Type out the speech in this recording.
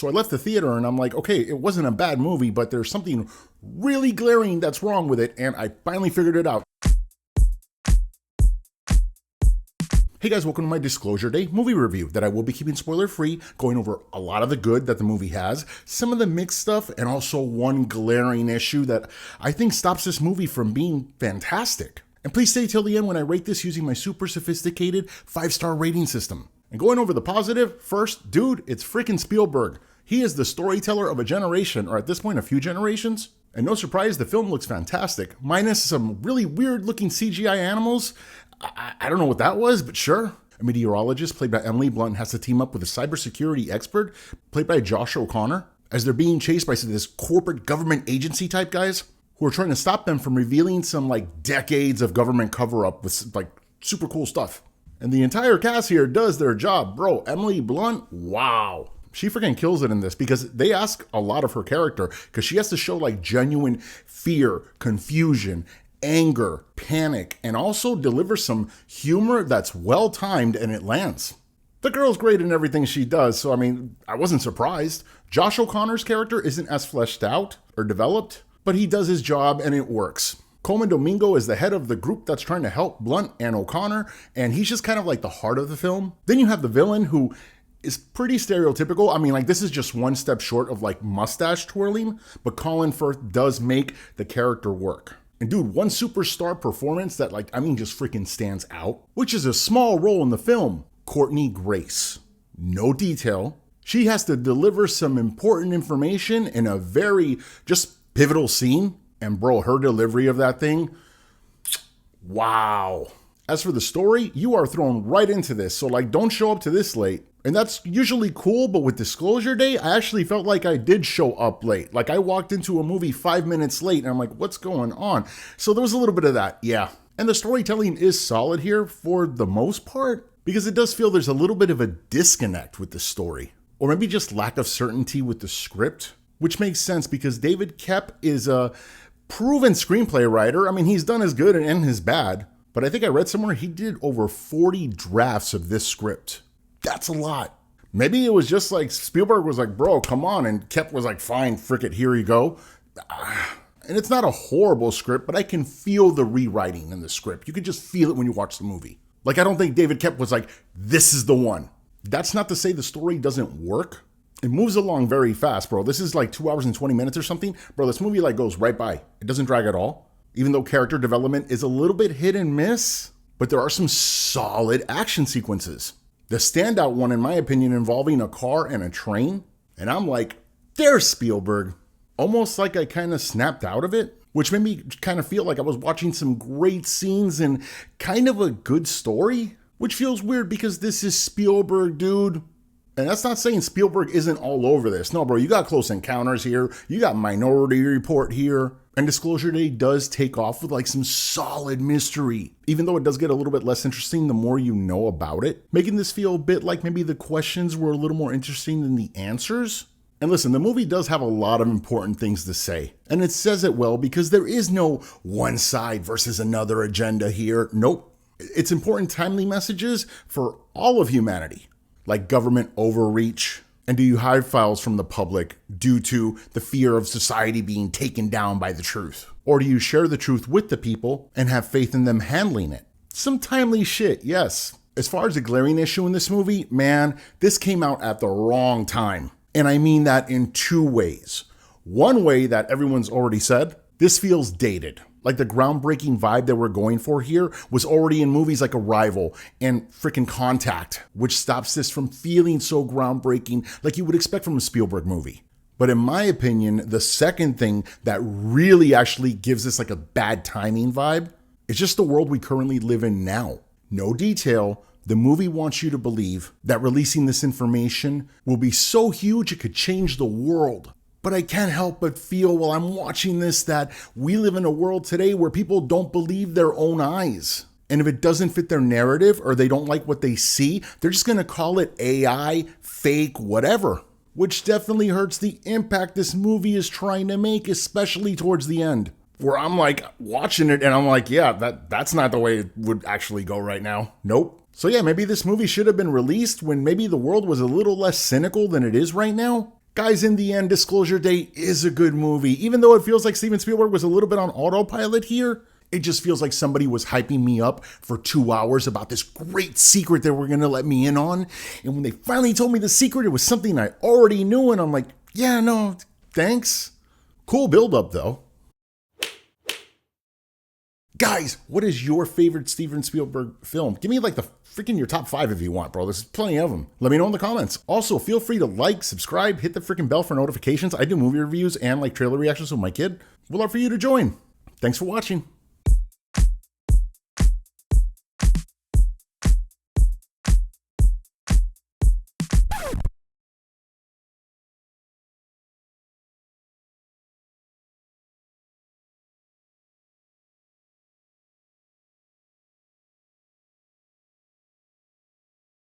So I left the theater and I'm like, okay, it wasn't a bad movie, but there's something really glaring that's wrong with it, and I finally figured it out. Hey guys, welcome to my Disclosure Day movie review that I will be keeping spoiler free, going over a lot of the good that the movie has, some of the mixed stuff, and also one glaring issue that I think stops this movie from being fantastic. And please stay till the end when I rate this using my super sophisticated 5-star rating system. And going over the positive, first, dude, it's freaking Spielberg. He is the storyteller of a generation, or at this point, a few generations. And no surprise, the film looks fantastic, minus some really weird looking CGI animals. I don't know what that was, but sure. A meteorologist played by Emily Blunt has to team up with a cybersecurity expert played by Josh O'Connor as they're being chased by this corporate government agency type guys who are trying to stop them from revealing some decades of government cover-up with super cool stuff. And the entire cast here does their job. Bro, Emily Blunt, wow. She freaking kills it in this because they ask a lot of her character because she has to show genuine fear, confusion, anger, panic, and also deliver some humor that's well-timed and it lands. The girl's great in everything she does, so I wasn't surprised. Josh O'Connor's character isn't as fleshed out or developed, but he does his job and it works. Colman Domingo is the head of the group that's trying to help Blunt and O'Connor, and he's just kind of the heart of the film. Then you have the villain who is pretty stereotypical. This is just one step short of mustache twirling, but Colin Firth does make the character work. And dude, one superstar performance that just freaking stands out, which is a small role in the film, Courtney Grace. No detail. She has to deliver some important information in a very just pivotal scene. And bro, her delivery of that thing, wow. As for the story, you are thrown right into this. So don't show up to this late. And that's usually cool, but with Disclosure Day, I actually felt like I did show up late. I walked into a movie 5 minutes late and I'm like, what's going on? So there was a little bit of that, yeah. And the storytelling is solid here for the most part, because it does feel there's a little bit of a disconnect with the story. Or maybe just lack of certainty with the script, which makes sense because David Koepp is a proven screenplay writer. He's done his good and his bad, but I think I read somewhere he did over 40 drafts of this script. That's a lot. Maybe it was just Spielberg was bro, come on. And Koepp was fine, frick it, here you go. And it's not a horrible script, but I can feel the rewriting in the script. You can just feel it when you watch the movie. I don't think David Koepp was this is the one. That's not to say the story doesn't work. It moves along very fast, bro. This is 2 hours and 20 minutes or something. Bro, this movie goes right by. It doesn't drag at all. Even though character development is a little bit hit and miss, but there are some solid action sequences. The standout one, in my opinion, involving a car and a train. And I'm there's Spielberg. Almost I kind of snapped out of it, which made me kind of feel I was watching some great scenes and kind of a good story, which feels weird because this is Spielberg, dude. And that's not saying Spielberg isn't all over this. No, bro, you got Close Encounters here. You got Minority Report here. And Disclosure Day does take off with some solid mystery, even though it does get a little bit less interesting the more you know about it, making this feel a bit maybe the questions were a little more interesting than the answers. And listen, the movie does have a lot of important things to say, and it says it well because there is no one side versus another agenda here. Nope. It's important timely messages for all of humanity, like government overreach. And do you hide files from the public due to the fear of society being taken down by the truth? Or do you share the truth with the people and have faith in them handling it? Some timely shit, yes. As far as the glaring issue in this movie, man, this came out at the wrong time. And I mean that in 2 ways. One way that everyone's already said, this feels dated. The groundbreaking vibe that we're going for here was already in movies like Arrival and frickin' Contact, which stops this from feeling so groundbreaking like you would expect from a Spielberg movie. But in my opinion, the second thing that really actually gives this a bad timing vibe is just the world we currently live in now. No detail. The movie wants you to believe that releasing this information will be so huge it could change the world. But I can't help but feel while I'm watching this that we live in a world today where people don't believe their own eyes. And if it doesn't fit their narrative or they don't like what they see, they're just going to call it AI, fake, whatever. Which definitely hurts the impact this movie is trying to make, especially towards the end. Where I'm watching it and I'm yeah, that's not the way it would actually go right now. Nope. So yeah, maybe this movie should have been released when maybe the world was a little less cynical than it is right now. Guys, in the end, Disclosure Day is a good movie. Even though it feels like Steven Spielberg was a little bit on autopilot here, it just feels like somebody was hyping me up for 2 hours about this great secret that we're going to let me in on. And when they finally told me the secret, it was something I already knew. And I'm like, yeah, no, thanks. Cool build-up, though. Guys, what is your favorite Steven Spielberg film? Give me like the freaking your top 5 if you want, bro. There's plenty of them. Let me know in the comments. Also, feel free to like, subscribe, hit the freaking bell for notifications. I do movie reviews and like trailer reactions with my kid. We'd love for you to join. Thanks for watching.